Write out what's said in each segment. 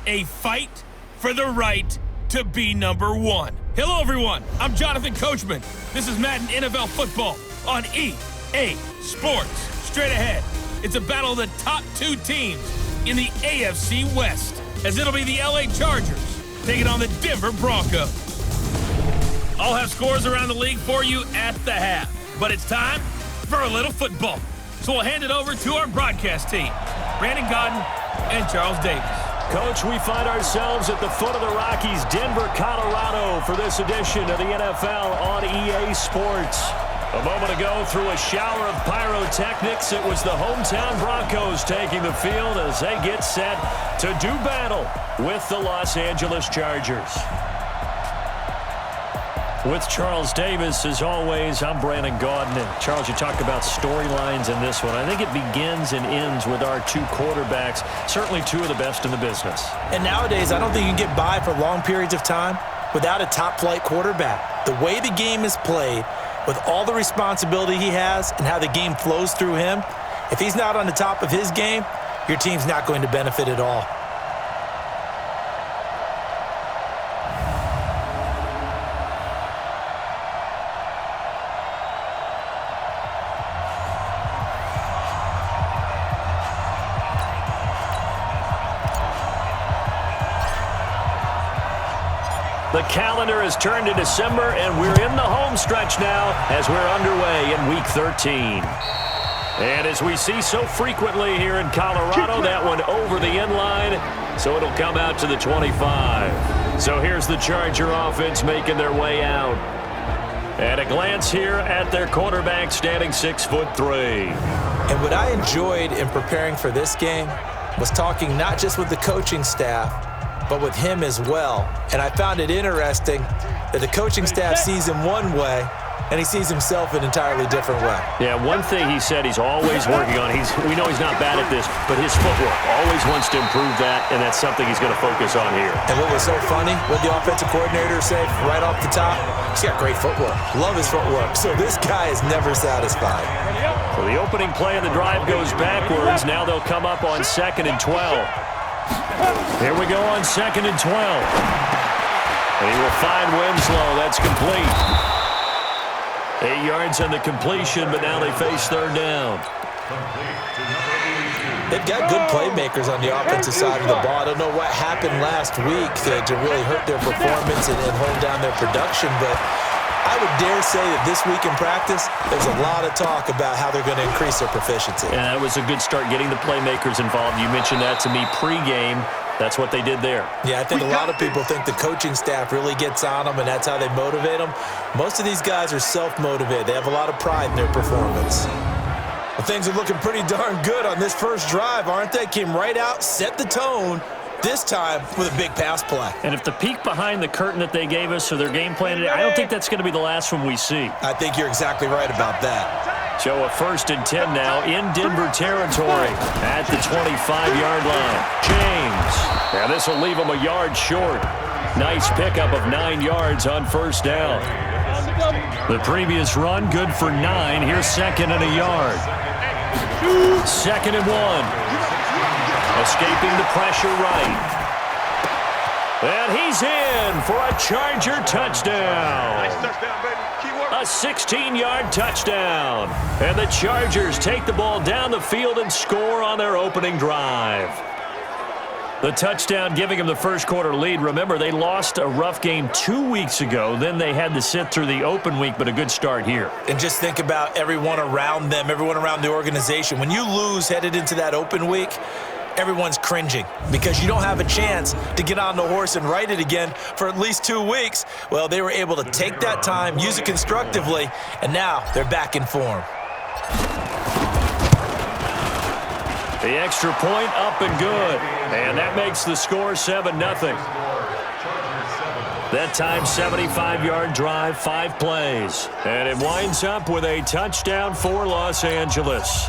a fight for the right to be number one. Hello, everyone. I'm Jonathan Coachman. This is Madden NFL Football on EA Sports. Straight ahead, it's a battle of the top two teams in the AFC West, as it'll be the LA Chargers taking on the Denver Broncos. I'll have scores around the league for you at the half, but it's time for a little football. So we'll hand it over to our broadcast team, Brandon Godden and Charles Davis. Coach, we find ourselves at the foot of the Rockies, Denver, Colorado, for this edition of the NFL on EA Sports. A moment ago, through a shower of pyrotechnics, it was the hometown Broncos taking the field as they get set to do battle with the Los Angeles Chargers. With Charles Davis, as always, I'm Brandon Gaudin. And Charles, you talk about storylines in this one. I think it begins and ends with our two quarterbacks, certainly two of the best in the business. And nowadays, I don't think you can get by for long periods of time without a top-flight quarterback. The way the game is played, with all the responsibility he has and how the game flows through him, if he's not on the top of his game, your team's not going to benefit at all. The calendar has turned to December, and we're in the home stretch now as we're underway in Week 13. And as we see so frequently here in Colorado, that one over the end line, so it'll come out to the 25. So here's the Charger offense making their way out. At a glance here at their quarterback, standing 6'3". And what I enjoyed in preparing for this game was talking not just with the coaching staff, but with him as well. And I found it interesting that the coaching staff sees him one way, and he sees himself an entirely different way. Yeah, one thing he said he's always working on, we know he's not bad at this, but his footwork, always wants to improve that, and that's something he's going to focus on here. And what was so funny, what the offensive coordinator said right off the top, he's got great footwork. Love his footwork. So this guy is never satisfied. So the opening play of the drive goes backwards. Now they'll come up on 2nd and 12. Here we go on 2nd and 12. And he will find Winslow. That's complete. 8 yards on the completion, but now they face 3rd down. They've got good playmakers on the offensive side of the ball. I don't know what happened last week to really hurt their performance and hold down their production, but I would dare say that this week in practice, there's a lot of talk about how they're going to increase their proficiency. And that was a good start, getting the playmakers involved. You mentioned that to me pregame. That's what they did there. Yeah, I think a lot of people think the coaching staff really gets on them, and that's how they motivate them. Most of these guys are self-motivated. They have a lot of pride in their performance. Well, things are looking pretty darn good on this first drive, aren't they? Came right out, set the tone, this time with a big pass play. And if the peek behind the curtain that they gave us or their game plan today, I don't think that's going to be the last one we see. I think you're exactly right about that. So a 1st and 10 now in Denver territory at the 25-yard line. James. Now this will leave him a yard short. Nice pickup of 9 yards on 1st down. The previous run, good for 9. Here's 2nd and a yard. 2nd and 1. Escaping the pressure right. And he's in for a Charger touchdown. Nice touchdown, baby. A 16-yard touchdown. And the Chargers take the ball down the field and score on their opening drive. The touchdown giving them the first quarter lead. Remember, they lost a rough game 2 weeks ago. Then they had to sit through the open week, but a good start here. And just think about everyone around them, everyone around the organization. When you lose headed into that open week, everyone's cringing because you don't have a chance to get on the horse and ride it again for at least 2 weeks. Well, they were able to take that time, use it constructively, and now they're back in form. The extra point up and good. And that makes the score 7-0. That time, 75-yard drive, 5 plays. And it winds up with a touchdown for Los Angeles.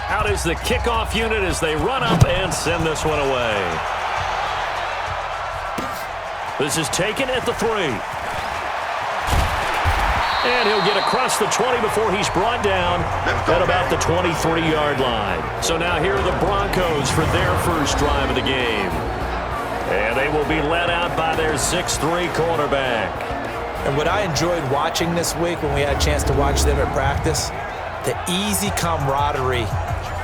Out is the kickoff unit as they run up and send this one away. This is taken at the 3. And he'll get across the 20 before he's brought down at about the 23-yard line. So now here are the Broncos for their first drive of the game. And they will be led out by their 6'3 quarterback. And what I enjoyed watching this week when we had a chance to watch them at practice, the easy camaraderie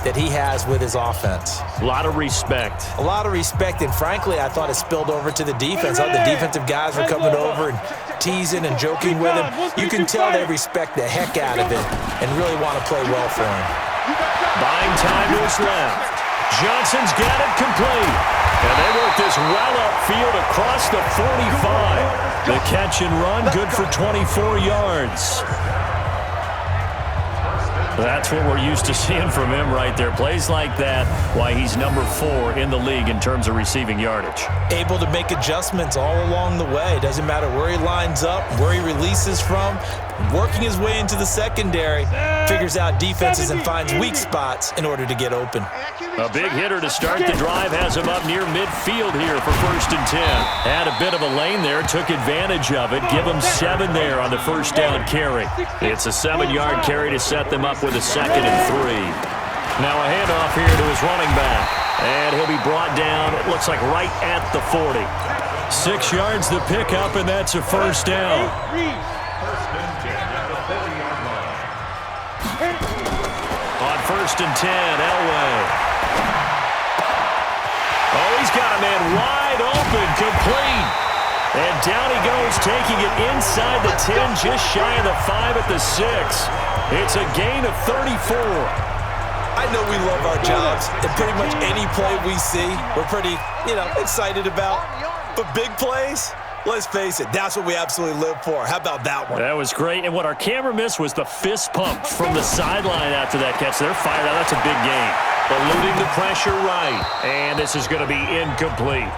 that he has with his offense. A lot of respect. A lot of respect, and frankly, I thought it spilled over to the defense. How the defensive guys were coming over and teasing and joking with him. You can tell they respect the heck out of it and really want to play well for him. Buying time to his left. Johnson's got it complete. And they work this well upfield across the 45. The catch and run, good for 24 yards. That's what we're used to seeing from him right there. Plays like that, why he's number 4 in the league in terms of receiving yardage. Able to make adjustments all along the way. Doesn't matter where he lines up, where he releases from. Working his way into the secondary, figures out defenses and finds weak spots in order to get open. A big hitter to start the drive has him up near midfield here for 1st and 10. Had a bit of a lane there, took advantage of it. Give him 7 there on the first down carry. It's a 7-yard carry to set them up with a 2nd and 3. Now a handoff here to his running back. And he'll be brought down, it looks like right at the 40. 6 yards the pickup, and that's a 1st down. On 1st and 10, Elway. Oh, he's got a man wide open, complete. And down he goes, taking it inside the 10, just shy of the 5 at the 6. It's a gain of 34. I know we love our jobs, and pretty much any play we see, we're pretty, excited about. But big plays, let's face it, that's what we absolutely live for. How about that one? That was great. And what our camera missed was the fist pump from the sideline after that catch. They're fired out. That's a big gain. Eluding the pressure right. And this is going to be incomplete.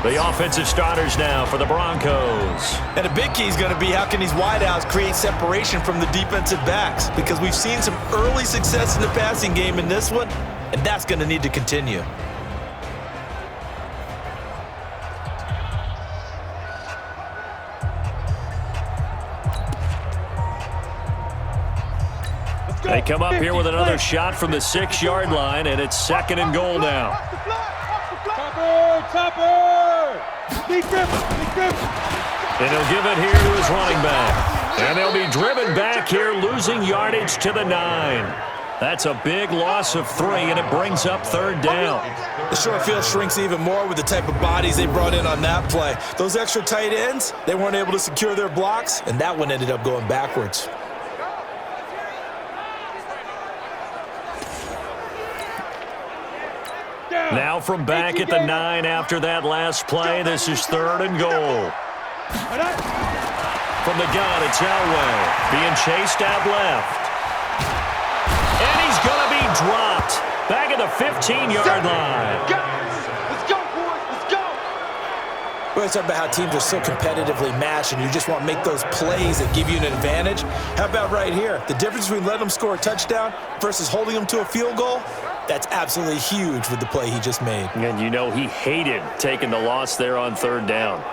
The offensive starters now for the Broncos. And a big key is going to be how can these wideouts create separation from the defensive backs? Because we've seen some early success in the passing game in this one, and that's going to need to continue. They come up here with another shot from the 6-yard line, and it's 2nd and goal now. And he'll give it here to his running back. And they'll be driven back here, losing yardage to the 9. That's a big loss of 3, and it brings up 3rd down. The short field shrinks even more with the type of bodies they brought in on that play. Those extra tight ends, they weren't able to secure their blocks, and that one ended up going backwards. Now from back at the 9 after that last play, this is 3rd and goal. From the gun, it's Elway, being chased out left. And he's going to be dropped back at the 15-yard line. Let's go, boys. Let's go. We always talk about how teams are so competitively matched and you just want to make those plays that give you an advantage. How about right here? The difference between letting them score a touchdown versus holding them to a field goal, that's absolutely huge with the play he just made. And you know he hated taking the loss there on 3rd down.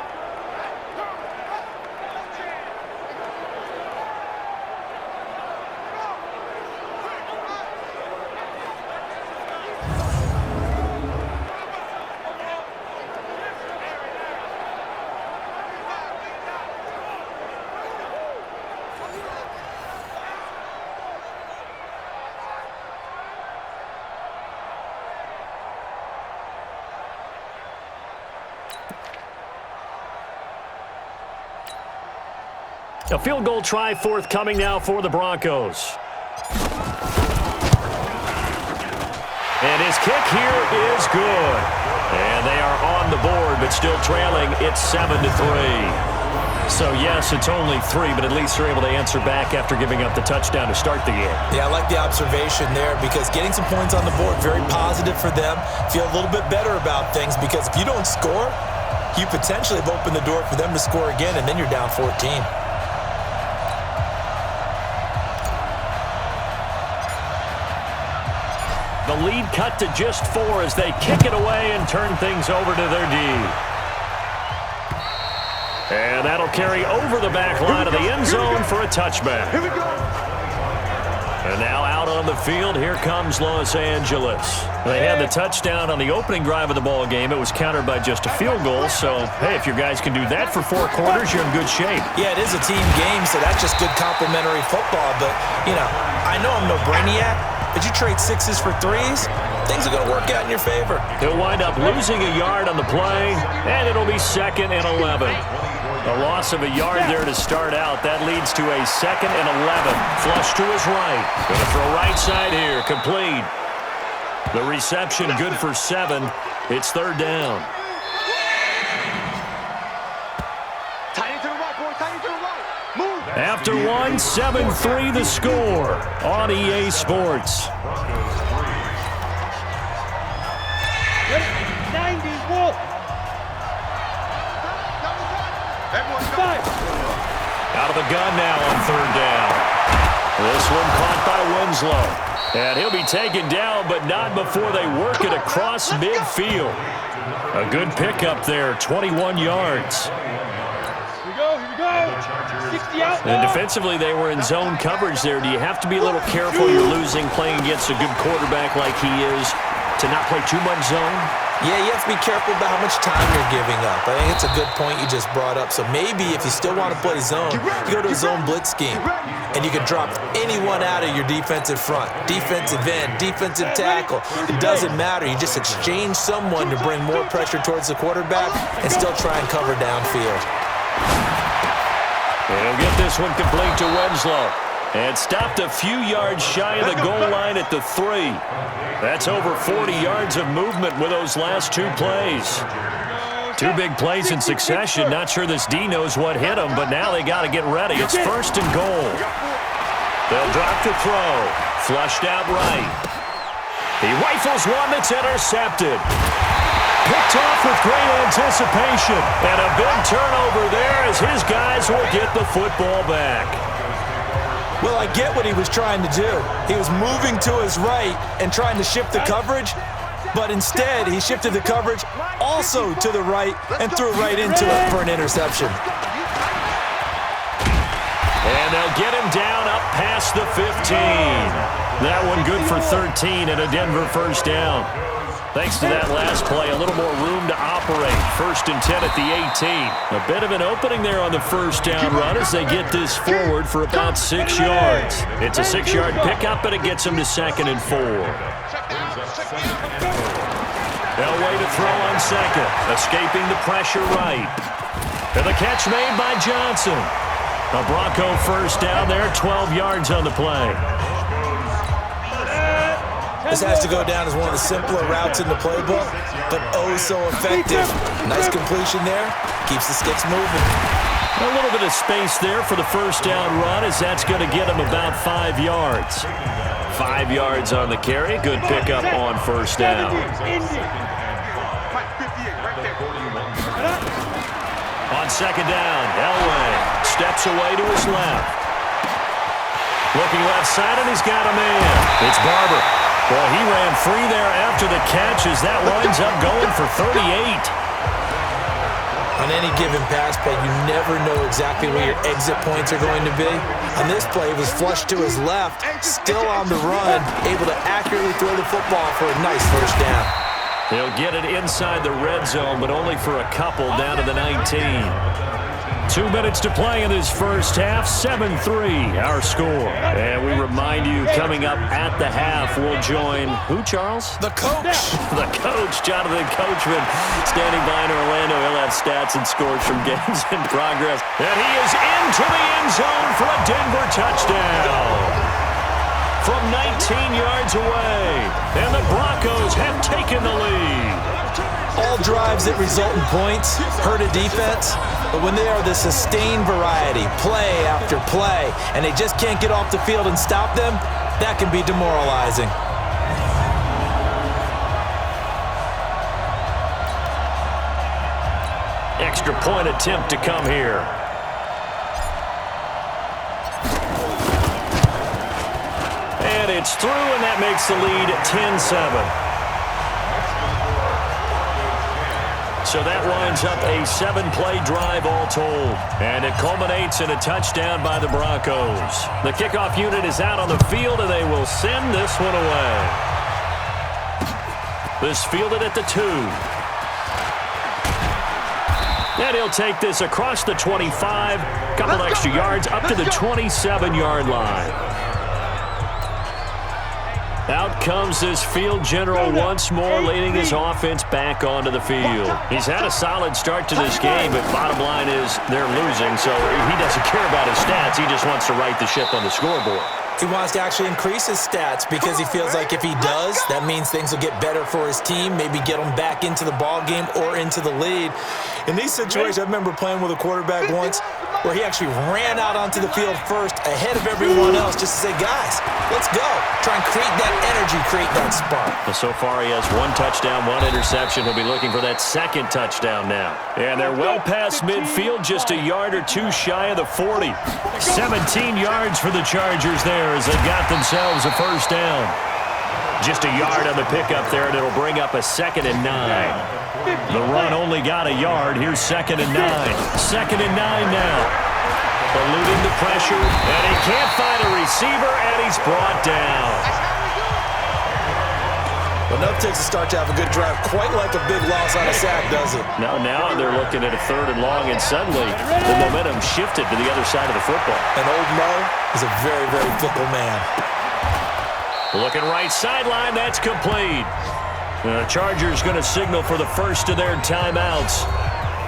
A field goal try forthcoming now for the Broncos. And his kick here is good. And they are on the board, but still trailing. It's 7-3. So, yes, it's only 3, but at least they're able to answer back after giving up the touchdown to start the game. Yeah, I like the observation there because getting some points on the board, very positive for them. Feel a little bit better about things because if you don't score, you potentially have opened the door for them to score again, and then you're down 14. The lead cut to just 4 as they kick it away and turn things over to their D. And that'll carry over the back line of the end zone for a touchback. Here we go. And now out on the field, here comes Los Angeles. They had the touchdown on the opening drive of the ball game. It was countered by just a field goal. So, hey, if your guys can do that for 4 quarters, you're in good shape. Yeah, it is a team game, so that's just good complimentary football. But, you know, I know I'm no brainiac, but you trade 6s for 3s, things are going to work out in your favor. He'll wind up losing a yard on the play, and it'll be 2nd and 11. A loss of a yard there to start out. That leads to a 2nd and 11. Flush to his right. Going to throw right side here. Complete. The reception good for 7. It's 3rd down. Tight end to the right, boy. Tight end to the right. Move. After 1, 7-3 the score on EA Sports. 90s, Wolf. Out of the gun now on 3rd down. This one caught by Winslow. And he'll be taken down, but not before they work it across midfield. A good pickup there, 21 yards. Here we go. 60 out. And defensively, they were in zone coverage there. Do you have to be a little careful you're losing playing against a good quarterback like he is to not play too much zone? Yeah, you have to be careful about how much time you're giving up. I think it's a good point you just brought up. So maybe if you still want to play zone, you go to a zone blitz scheme. And you can drop anyone out of your defensive front. Defensive end, defensive tackle. It doesn't matter. You just exchange someone to bring more pressure towards the quarterback and still try and cover downfield. And he'll get this one complete to Winslow. And stopped a few yards shy of the goal line at the 3. That's over 40 yards of movement with those last 2 plays. 2 big plays in succession. Not sure this D knows what hit him, but now they got to get ready. It's 1st and goal. They'll drop the throw. Flushed out right. He rifles one that's intercepted. Picked off with great anticipation. And a big turnover there as his guys will get the football back. Well, I get what he was trying to do. He was moving to his right and trying to shift the coverage, but instead he shifted the coverage also to the right and threw right into it for an interception. And they'll get him down up past the 15. That one good for 13 and a Denver 1st down. Thanks to that last play, a little more room to operate. 1st and 10 at the 18. A bit of an opening there on the 1st down run as they get this forward for about 6 yards. It's a 6-yard pickup, but it gets them to 2nd and 4. Elway to throw on 2nd. Escaping the pressure right. And the catch made by Johnson. A Bronco 1st down there, 12 yards on the play. This has to go down as one of the simpler routes in the playbook, but oh so effective. Nice completion there. Keeps the sticks moving. A little bit of space there for the 1st down run as that's going to get him about 5 yards. 5 yards on the carry. Good pickup on 1st down. On 2nd down, Elway steps away to his left. Looking left side, and he's got a man. It's Barber. Well, he ran free there after the catch as that winds up going for 38. On any given pass play, you never know exactly where your exit points are going to be. On this play, it was flushed to his left, still on the run, able to accurately throw the football for a nice 1st down. He'll get it inside the red zone, but only for a couple down to the 19. 2 minutes to play in this 1st half, 7-3 our score. And we remind you, coming up at the half, we'll join who, Charles? The coach. The coach, Jonathan Coachman, standing by in Orlando. He'll have stats and scores from games in progress. And he is into the end zone for a Denver touchdown. From 19 yards away, and the Broncos have taken the lead. All drives that result in points hurt a defense, but when they are the sustained variety, play after play, and they just can't get off the field and stop them, that can be demoralizing. Extra point attempt to come here. And it's through, and that makes the lead 10-7. So that winds up a 7-play drive all told. And it culminates in a touchdown by the Broncos. The kickoff unit is out on the field, and they will send this one away. This fielded at the 2. And he'll take this across the 25. Couple extra yards up to the 27-yard line. Out comes this field general once more, leading his offense back onto the field. He's had a solid start to this game, but bottom line is they're losing, so he doesn't care about his stats. He just wants to right the ship on the scoreboard. He wants to actually increase his stats because he feels like if he does, that means things will get better for his team, maybe get them back into the ball game or into the lead. In these situations, I remember playing with a quarterback once where he actually ran out onto the field first ahead of everyone else just to say, guys, let's go. Try and create that energy, create that spark. Well, so far he has 1 touchdown, 1 interception. He'll be looking for that 2nd touchdown now. And they're well past midfield, just a yard or 2 shy of the 40. 17 yards for the Chargers there as they got themselves a first down. Just a yard on the pickup there, and it'll bring up a 2nd and 9. The run only got a yard. Here's 2nd and 9. 2nd and 9 now. Eluding the pressure, and he can't find a receiver, and he's brought down. Enough takes to start to have a good drive, quite like a big loss on a sack, does it? Now they're looking at a 3rd and long, and suddenly the momentum shifted to the other side of the football. And old Mo is a very, very fickle man. Looking right sideline, that's complete. The Chargers going to signal for the first of their timeouts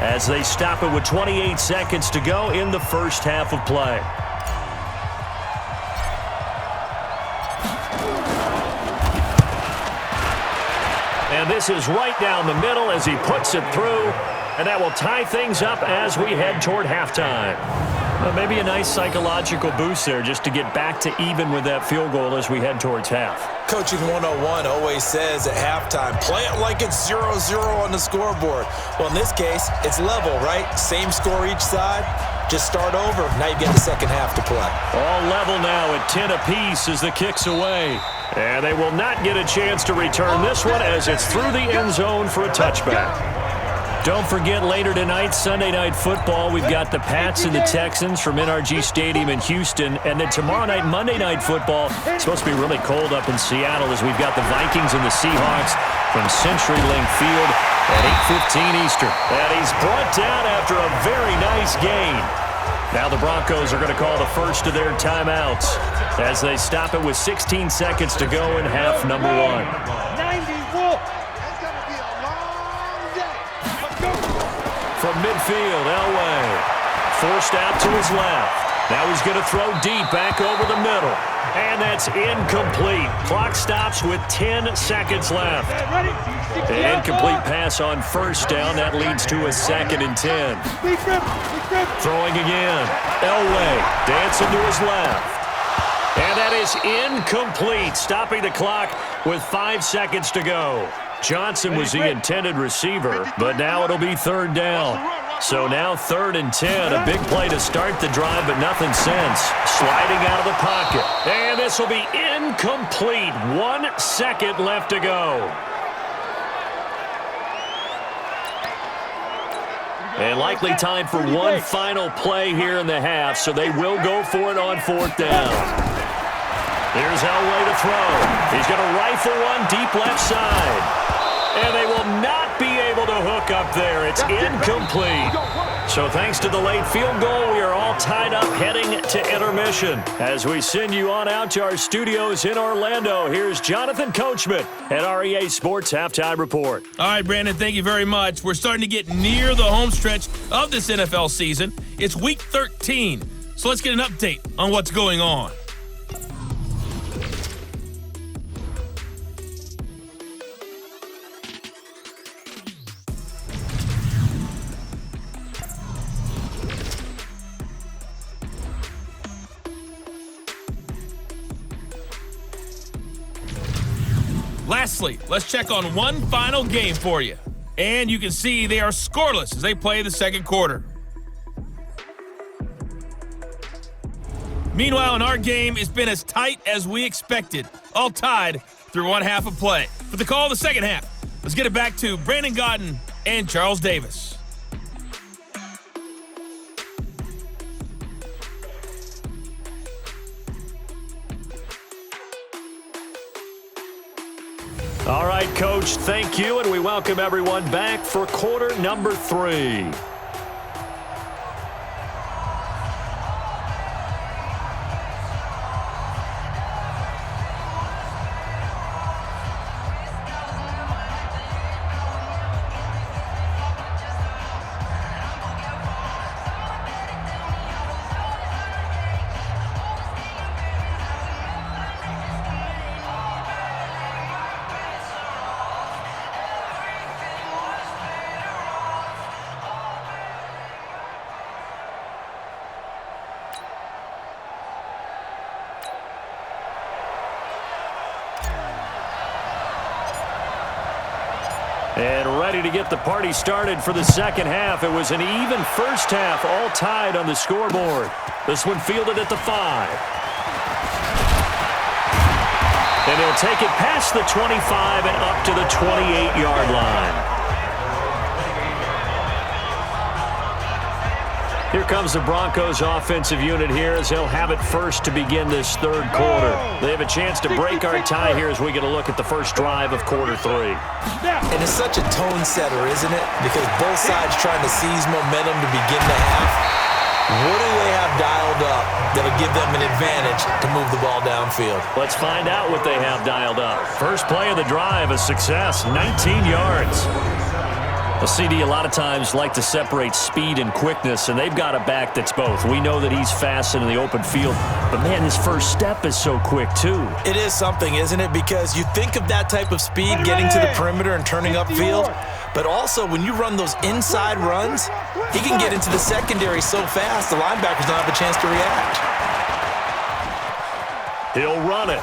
as they stop it with 28 seconds to go in the first half of play. And this is right down the middle as he puts it through, and that will tie things up as we head toward halftime. Maybe a nice psychological boost there just to get back to even with that field goal as we head towards half. Coaching 101 always says at halftime, play it like it's 0-0 on the scoreboard. Well, in this case, it's level, right? Same score each side. Just start over. Now you get the second half to play. All level now at 10 apiece as the kick's away. And they will not get a chance to return this one as it's through the end zone for a touchback. Don't forget, later tonight, Sunday Night Football, we've got the Pats and the Texans from NRG Stadium in Houston. And then tomorrow night, Monday Night Football, it's supposed to be really cold up in Seattle as we've got the Vikings and the Seahawks from CenturyLink Field at 8:15 Eastern. And he's brought down after a very nice gain. Now the Broncos are going to call the first of their timeouts as they stop it with 16 seconds to go in half number 1. From midfield, Elway forced out to his left. Now he's going to throw deep back over the middle. And that's incomplete. Clock stops with 10 seconds left. An incomplete pass on first down. That leads to a 2nd and 10. Throwing again. Elway dancing to his left. And that is incomplete, stopping the clock with 5 seconds to go. Johnson was the intended receiver, but now it'll be 3rd down. So now 3rd and 10, a big play to start the drive, but nothing since. Sliding out of the pocket. And this will be incomplete. 1 second left to go. And likely time for one final play here in the half, so they will go for it on 4th down. Here's Elway to throw. He's going to rifle one deep left side. And they will not be able to hook up there. It's incomplete. So thanks to the late field goal, we are all tied up heading to intermission. As we send you on out to our studios in Orlando, here's Jonathan Coachman at REA Sports Halftime Report. All right, Brandon, thank you very much. We're starting to get near the home stretch of this NFL season. It's Week 13, so let's get an update on what's going on. Lastly, let's check on one final game for you. And you can see they are scoreless as they play the second quarter. Meanwhile, in our game, it's been as tight as we expected, all tied through one half of play. For the call of the second half, let's get it back to Brandon Gaudin and Charles Davis. All right, Coach, thank you, and we welcome everyone back for quarter number 3. And ready to get the party started for the second half. It was an even first half, all tied on the scoreboard. This one fielded at the 5. And he'll take it past the 25 and up to the 28-yard line. Here comes the Broncos offensive unit here as they'll have it first to begin this third quarter. They have a chance to break our tie here as we get a look at the first drive of quarter 3. And it's such a tone setter, isn't it? Because both sides trying to seize momentum to begin the half. What do they have dialed up that'll give them an advantage to move the ball downfield? Let's find out what they have dialed up. First play of the drive, a success, 19 yards. A CD a lot of times like to separate speed and quickness, and they've got a back that's both. We know that he's fast in the open field, but man, his first step is so quick too. It is something, isn't it? Because you think of that type of speed getting to the perimeter and turning upfield, but also when you run those inside runs, he can get into the secondary so fast the linebackers don't have a chance to react. He'll run it.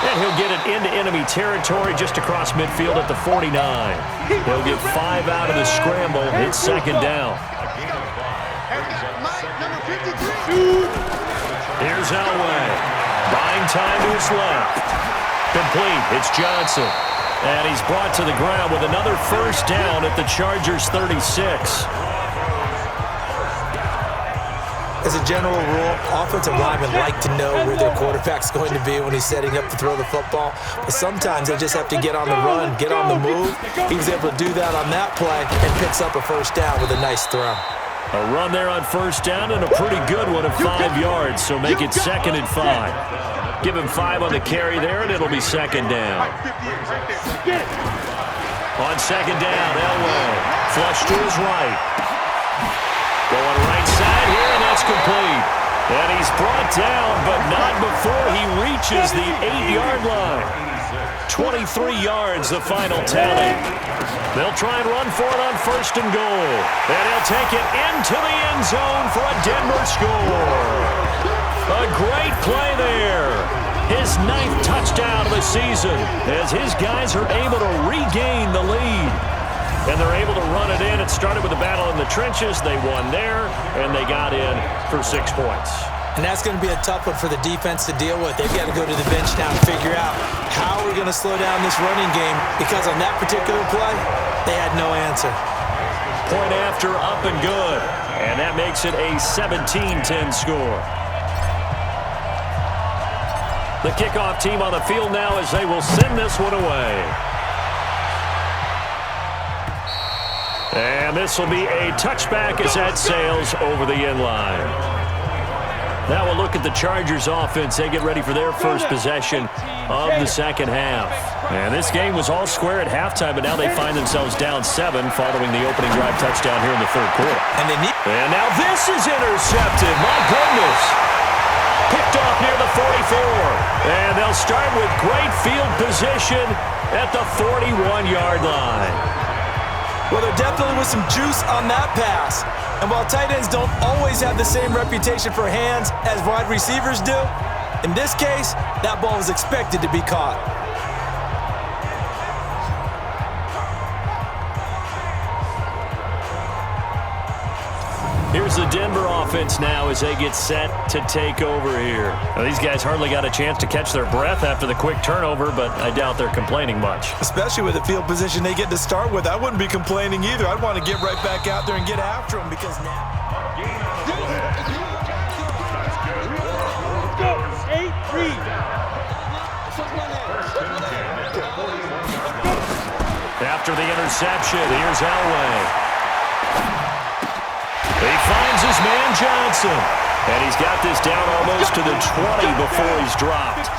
And he'll get it into enemy territory just across midfield at the 49. He'll get 5 out of the scramble. It's second down. Here's Elway. Buying time to his left. Complete. It's Johnson. And he's brought to the ground with another first down at the Chargers' 36. As a general rule, offensive linemen like to know where their quarterback's going to be when he's setting up to throw the football. But sometimes they just have to get on the run, get on the move. He was able to do that on that play and picks up a first down with a nice throw. A run there on first down and a pretty good one of 5 yards, so make it 2nd and 5. Give him 5 on the carry there, and it'll be second down. On second down, Elway. Flush to his right. Going right side here, and that's complete. And he's brought down, but not before he reaches the 8-yard line. 23 yards, the final tally. They'll try and run for it on first and goal. And he'll take it into the end zone for a Denver score. A great play there. His 9th touchdown of the season as his guys are able to regain the lead. And they're able to run it in. It started with a battle in the trenches. They won there, and they got in for 6 points. And that's going to be a tough one for the defense to deal with. They've got to go to the bench now and figure out how we're going to slow down this running game, because on that particular play, they had no answer. Point after, up and good. And that makes it a 17-10 score. The kickoff team on the field now as they will send this one away. And this will be a touchback as that sails over the end line. Now we'll look at the Chargers offense. They get ready for their first possession of the second half. And this game was all square at halftime, but now they find themselves down 7 following the opening drive touchdown here in the third quarter. And now this is intercepted. My goodness. Picked off near the 44. And they'll start with great field position at the 41-yard line. Well, there definitely was some juice on that pass. And while tight ends don't always have the same reputation for hands as wide receivers do, in this case, that ball was expected to be caught. Here's the Denver offense now as they get set to take over here. Now, these guys hardly got a chance to catch their breath after the quick turnover, but I doubt they're complaining much. Especially with the field position they get to start with. I wouldn't be complaining either. I'd want to get right back out there and get after them because now... After the interception, here's Elway. He finds his man Johnson. And he's got this down almost to the 20 before he's dropped.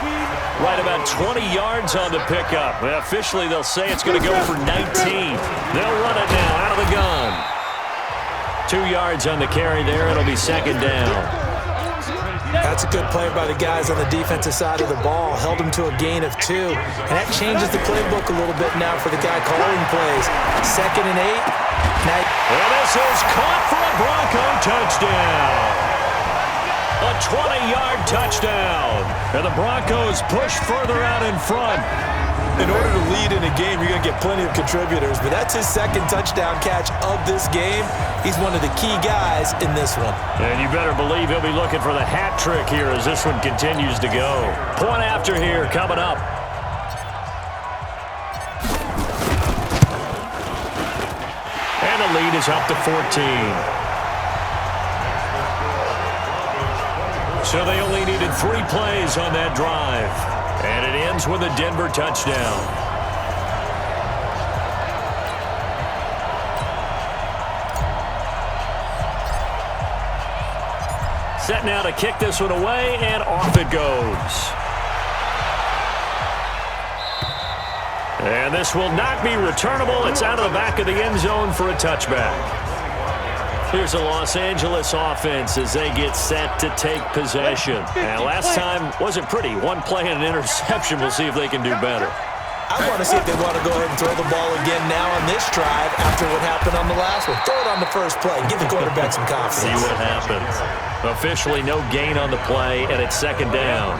Right about 20 yards on the pickup. Well, officially, they'll say it's going to go for 19. They'll run it now out of the gun. 2 yards on the carry there. It'll be second down. That's a good play by the guys on the defensive side of the ball. Held him to a gain of 2. And that changes the playbook a little bit now for the guy calling plays. 2nd and 8. And this is caught for a Bronco touchdown. A 20-yard touchdown. And the Broncos push further out in front. In order to lead in a game, you're going to get plenty of contributors, but that's his 2nd touchdown catch of this game. He's one of the key guys in this one. And you better believe he'll be looking for the hat trick here as this one continues to go. Point after here coming up. And the lead is up to 14. So they only needed 3 plays on that drive. And it ends with a Denver touchdown. Set now to kick this one away, and off it goes. And this will not be returnable. It's out of the back of the end zone for a touchback. Here's the Los Angeles offense as they get set to take possession. And last time wasn't pretty. 1 play and an interception. We'll see if they can do better. I want to see if they want to go ahead and throw the ball again now on this drive after what happened on the last one. Throw it on the first play. Give the quarterback some confidence. See what happens. Officially no gain on the play, and it's second down.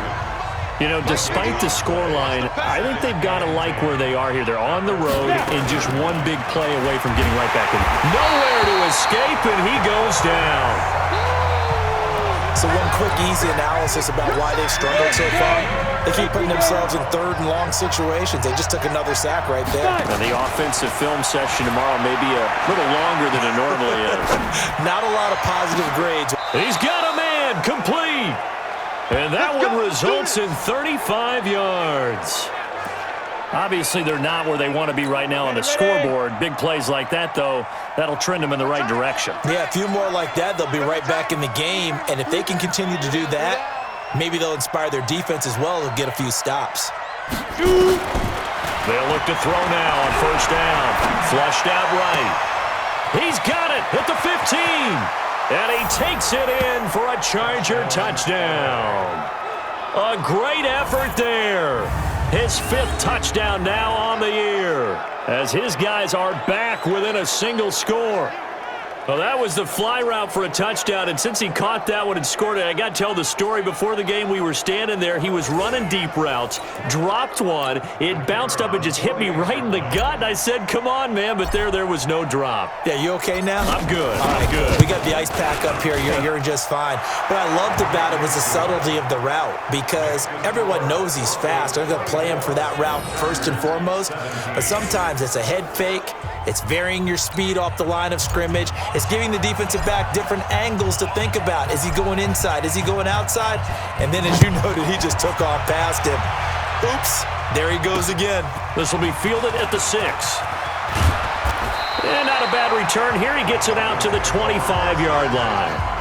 You know, despite the scoreline, I think they've got to like where they are here. They're on the road and just 1 big play away from getting right back in. Nowhere to escape, and he goes down. So one quick, easy analysis about why they've struggled so far. They keep putting themselves in 3rd and long situations. They just took another sack right there. Now, the offensive film session tomorrow may be a little longer than it normally is. Not a lot of positive grades. He's got a man, complete. And that one results in 35 yards. Obviously, they're not where they want to be right now on the scoreboard. Big plays like that, though, that'll trend them in the right direction. Yeah, a few more like that, they'll be right back in the game. And if they can continue to do that, maybe they'll inspire their defense as well. They'll get a few stops. They'll look to throw now on first down. Flushed out right. He's got it at the 15. And he takes it in for a Charger touchdown. A great effort there. His 5th touchdown now on the year as his guys are back within a single score. Well, that was the fly route for a touchdown, and since he caught that one and scored it, I got to tell the story. Before the game, we were standing there. He was running deep routes, dropped one. It bounced up and just hit me right in the gut, and I said, come on, man, but there was no drop. Yeah, you okay now? I'm good. I'm good. We got the ice pack up here. You're just fine. What I loved about it was the subtlety of the route because everyone knows he's fast. They're going to play him for that route first and foremost, but sometimes it's a head fake. It's varying your speed off the line of scrimmage. It's giving the defensive back different angles to think about. Is he going inside? Is he going outside? And then, as you noted, he just took off past him. Oops, there he goes again. This will be fielded at the 6. And not a bad return here. He gets it out to the 25-yard line.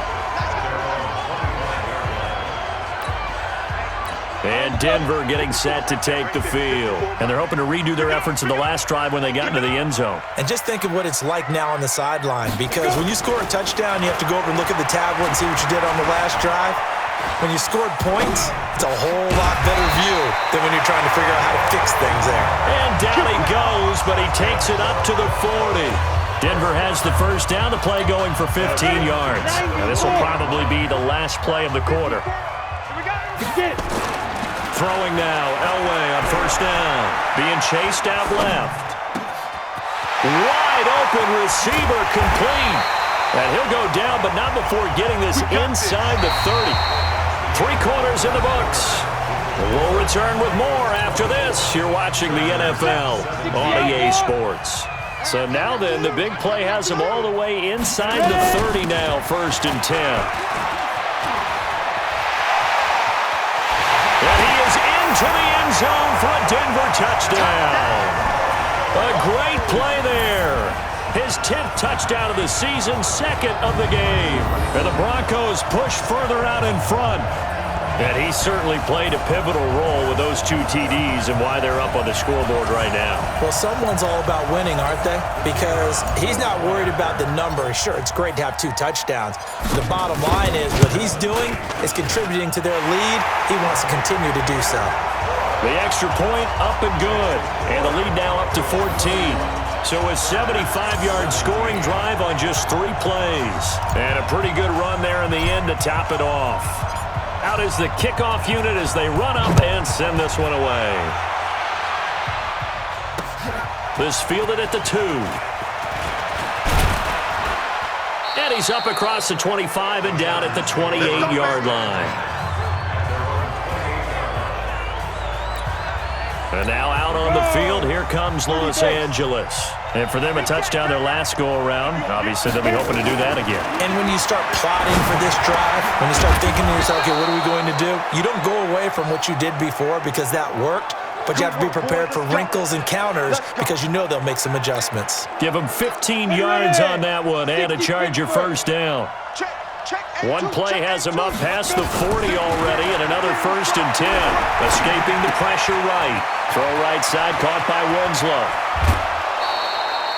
And Denver getting set to take the field. And they're hoping to redo their efforts in the last drive when they got into the end zone. And just think of what it's like now on the sideline, because when you score a touchdown, you have to go over and look at the tablet and see what you did on the last drive. When you scored points, it's a whole lot better view than when you're trying to figure out how to fix things there. And down he goes, but he takes it up to the 40. Denver has the first down. The play going for 15 yards. Now, this will probably be the last play of the quarter. Throwing now, Elway on first down. Being chased out left. Wide open receiver complete. And he'll go down, but not before getting this inside the 30. 3 quarters in the books. We'll return with more after this. You're watching the NFL on EA Sports. So now then, the big play has him all the way inside the 30 now, 1st and 10. And he is into the end zone for a Denver touchdown. A great play there. His 10th touchdown of the season, 2nd of the game. And the Broncos push further out in front. And he certainly played a pivotal role with those 2 TDs and why they're up on the scoreboard right now. Well, someone's all about winning, aren't they? Because he's not worried about the number. Sure, it's great to have 2 touchdowns. The bottom line is what he's doing is contributing to their lead. He wants to continue to do so. The extra point up and good. And the lead now up to 14. So a 75-yard scoring drive on just 3 plays. And a pretty good run there in the end to top it off. Out is the kickoff unit as they run up and send this one away. This fielded at the 2. And he's up across the 25 and down at the 28-yard line. And now out on the field, here comes Los Angeles. And for them, a touchdown their last go-around. Obviously, they'll be hoping to do that again. And when you start plotting for this drive, when you start thinking to yourself, okay, what are we going to do? You don't go away from what you did before because that worked, but you have to be prepared for wrinkles and counters because you know they'll make some adjustments. Give them 15 yards on that one and a Charger first down. One play has him up past the 40 already, and another 1st and 10. Escaping the pressure right. Throw right side, caught by Winslow.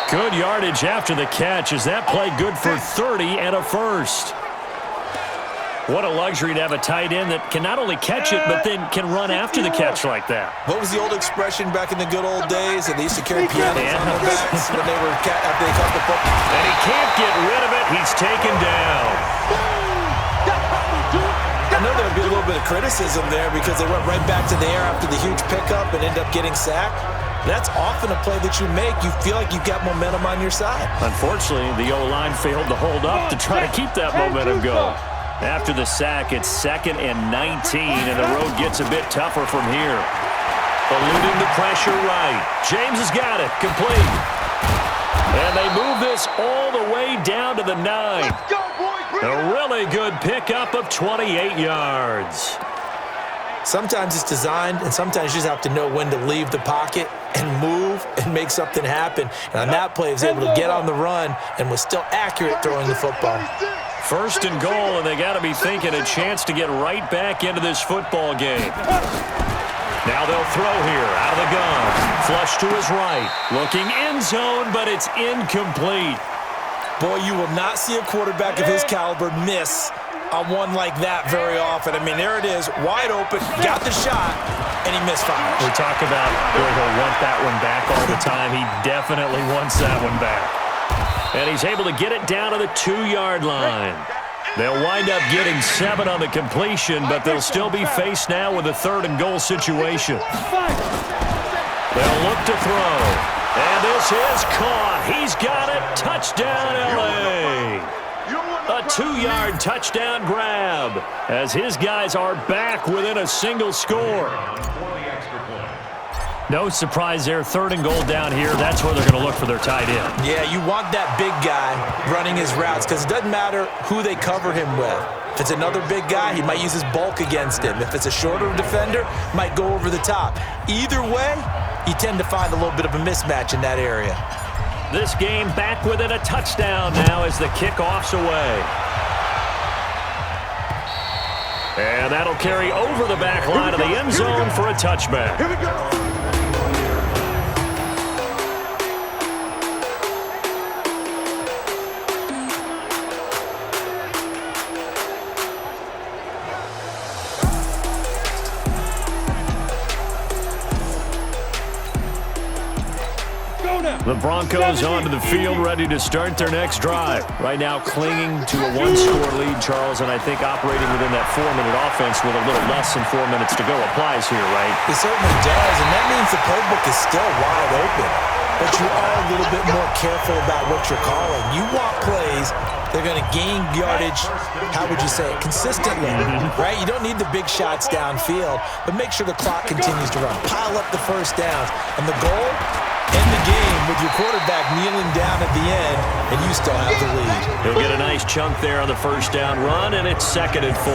Good yardage after the catch. Is that play good for 30 and a first? What a luxury to have a tight end that can not only catch it, but then can run after the catch like that. What was the old expression back in the good old days? That they used to carry pianos on their backs when they were after they caught the football. And he can't get rid of it. He's taken down. I know there would be a little bit of criticism there because they went right back to the air after the huge pickup and ended up getting sacked. That's often a play that you make. You feel like you've got momentum on your side. Unfortunately, the O-line failed to hold up to try to keep that momentum going. After the sack, it's 2nd and 19, and the road gets a bit tougher from here. Eluding the pressure right. James has got it. Complete. And they move this all the way down to the 9. A really good pickup of 28 yards. Sometimes it's designed, and sometimes you just have to know when to leave the pocket and move and make something happen. And on that play, he was able to get on the run and was still accurate throwing the football. 1st and goal, and they got to be thinking a chance to get right back into this football game. Now they'll throw here, out of the gun. Flush to his right. Looking end zone, but it's incomplete. Boy, you will not see a quarterback of his caliber miss on one like that very often. I mean, there it is, wide open, got the shot, and he misfires. We talk about he'll want that one back all the time. He definitely wants that one back. And he's able to get it down to the 2-yard line. They'll wind up getting 7 on the completion, but they'll still be faced now with a 3rd and goal situation. They'll look to throw. And this is caught. He's got it. Touchdown, Elway. A 2-yard touchdown grab as his guys are back within a single score. No surprise there. 3rd and goal down here. That's where they're going to look for their tight end. Yeah, you want that big guy running his routes because it doesn't matter who they cover him with. If it's another big guy, he might use his bulk against him. If it's a shorter defender, might go over the top. Either way, you tend to find a little bit of a mismatch in that area. This game back within a touchdown now as the kickoff's away. And that'll carry over the back line of the end zone for a touchback. Here we go. The Broncos onto the field, ready to start their next drive. Right now clinging to a one-score lead, Charles, and I think operating within that 4-minute offense with a little less than 4 minutes to go applies here, right? It certainly does, and that means the playbook is still wide open. But you are a little bit more careful about what you're calling. You want plays, they're going to gain yardage, how would you say it, consistently, right? You don't need the big shots downfield, but make sure the clock continues to run. Pile up the first downs. And the goal? End the game with your quarterback kneeling down at the end, and you still have the lead. He'll get a nice chunk there on the first down run, and it's 2nd and 4.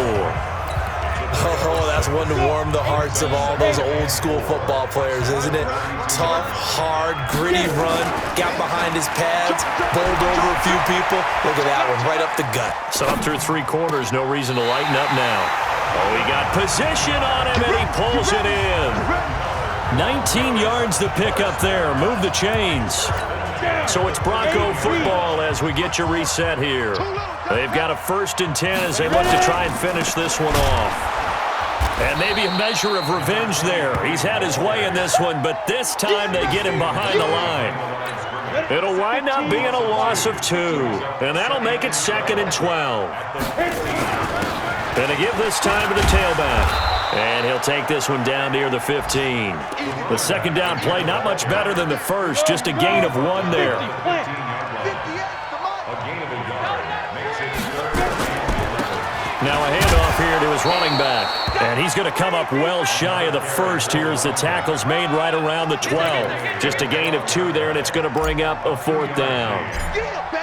Oh, that's one to warm the hearts of all those old-school football players, isn't it? Tough, hard, gritty run, got behind his pads, bowled over a few people. Look at that one, right up the gut. So up through 3 quarters, no reason to lighten up now. Oh, he got position on him, and he pulls it in. 19 yards to pick up there. Move the chains. So it's Bronco football as we get you reset here. They've got a 1st and 10 as they look to try and finish this one off. And maybe a measure of revenge there. He's had his way in this one, but this time they get him behind the line. It'll wind up being a loss of 2, and that'll make it 2nd and 12. Gonna give this time to the tailback. And he'll take this one down near the 15. The 2nd down play, not much better than the first, just a gain of 1 there. Now a handoff here to his running back. And he's going to come up well shy of the first here as the tackle's made right around the 12. Just a gain of 2 there, and it's going to bring up a 4th down.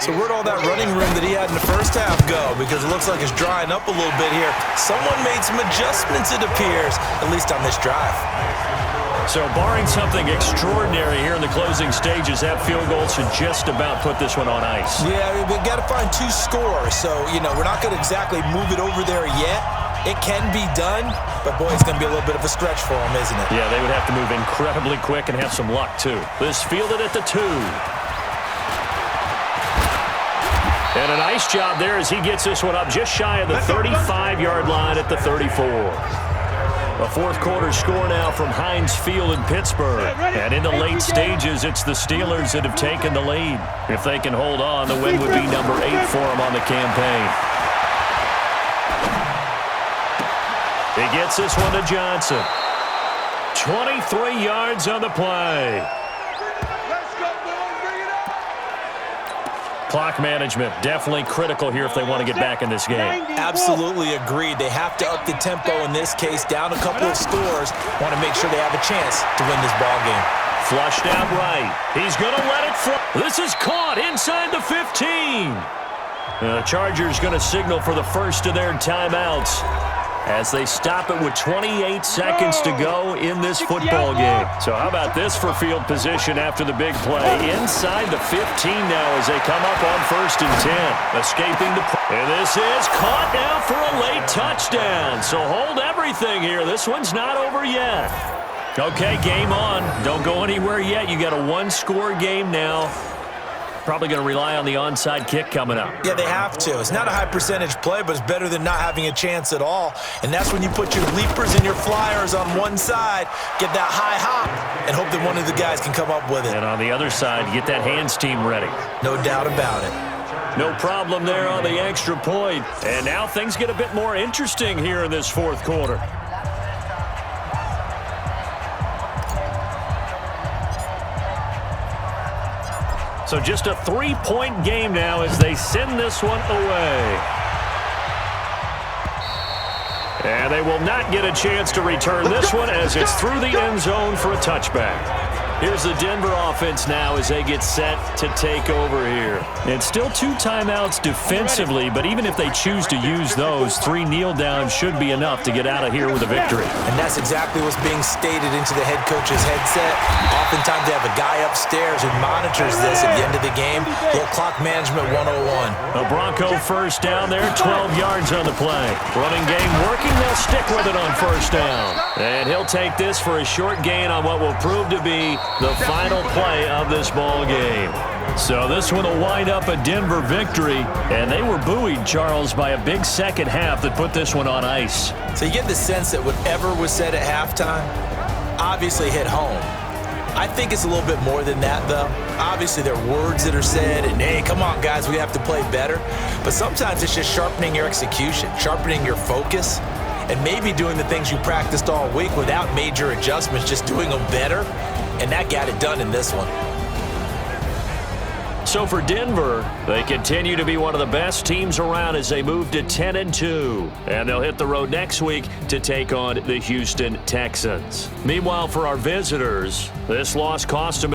So where'd all that running room that he had in the first half go? Because it looks like it's drying up a little bit here. Someone made some adjustments, it appears, at least on this drive. So barring something extraordinary here in the closing stages, that field goal should just about put this one on ice. Yeah, we've got to find 2 scores. So, we're not going to exactly move it over there yet. It can be done, but boy, it's going to be a little bit of a stretch for them, isn't it? Yeah, they would have to move incredibly quick and have some luck, too. This fielded at the 2. And a nice job there as he gets this one up just shy of the 35-yard line at the 34. A 4th quarter score now from Heinz Field in Pittsburgh. And in the late stages, it's the Steelers that have taken the lead. If they can hold on, the win would be number 8 for them on the campaign. He gets this one to Johnson. 23 yards on the play. Clock management, definitely critical here if they want to get back in this game. Absolutely agreed. They have to up the tempo in this case, down a couple of scores. Want to make sure they have a chance to win this ball game. Flushed out right. He's going to let it fly. This is caught inside the 15. The Chargers going to signal for the first of their timeouts as they stop it with 28 seconds to go in this football game. So how about this for field position after the big play? Inside the 15 now as they come up on 1st and 10. Escaping the... And this is caught now for a late touchdown. So hold everything here. This one's not over yet. Okay, game on. Don't go anywhere yet. You got a 1-score game now. Probably going to rely on the onside kick coming up. Yeah, they have to. It's not a high percentage play, but it's better than not having a chance at all. And that's when you put your leapers and your flyers on one side, get that high hop, and hope that one of the guys can come up with it. And on the other side, get that hands team ready. No doubt about it. No problem there on the extra point. And now things get a bit more interesting here in this 4th quarter. So just a 3-point game now as they send this one away. And they will not get a chance to return this one as it's through the end zone for a touchback. Here's the Denver offense now as they get set to take over here. And still 2 timeouts defensively, but even if they choose to use those, 3 kneel downs should be enough to get out of here with a victory. And that's exactly what's being stated into the head coach's headset. Oftentimes they have a guy upstairs who monitors this at the end of the game. Little clock management 101. A Bronco first down there, 12 yards on the play. Running game working, they'll stick with it on 1st down. And he'll take this for a short gain on what will prove to be the final play of this ball game. So this one will wind up a Denver victory, and they were buoyed, Charles, by a big second half that put this one on ice. So you get the sense that whatever was said at halftime obviously hit home. I think it's a little bit more than that, though. Obviously, there are words that are said, and hey, come on, guys, we have to play better. But sometimes it's just sharpening your execution, sharpening your focus, and maybe doing the things you practiced all week without major adjustments, just doing them better. And that got it done in this one. So for Denver, they continue to be one of the best teams around as they move to 10-2. And they'll hit the road next week to take on the Houston Texans. Meanwhile, for our visitors, this loss cost them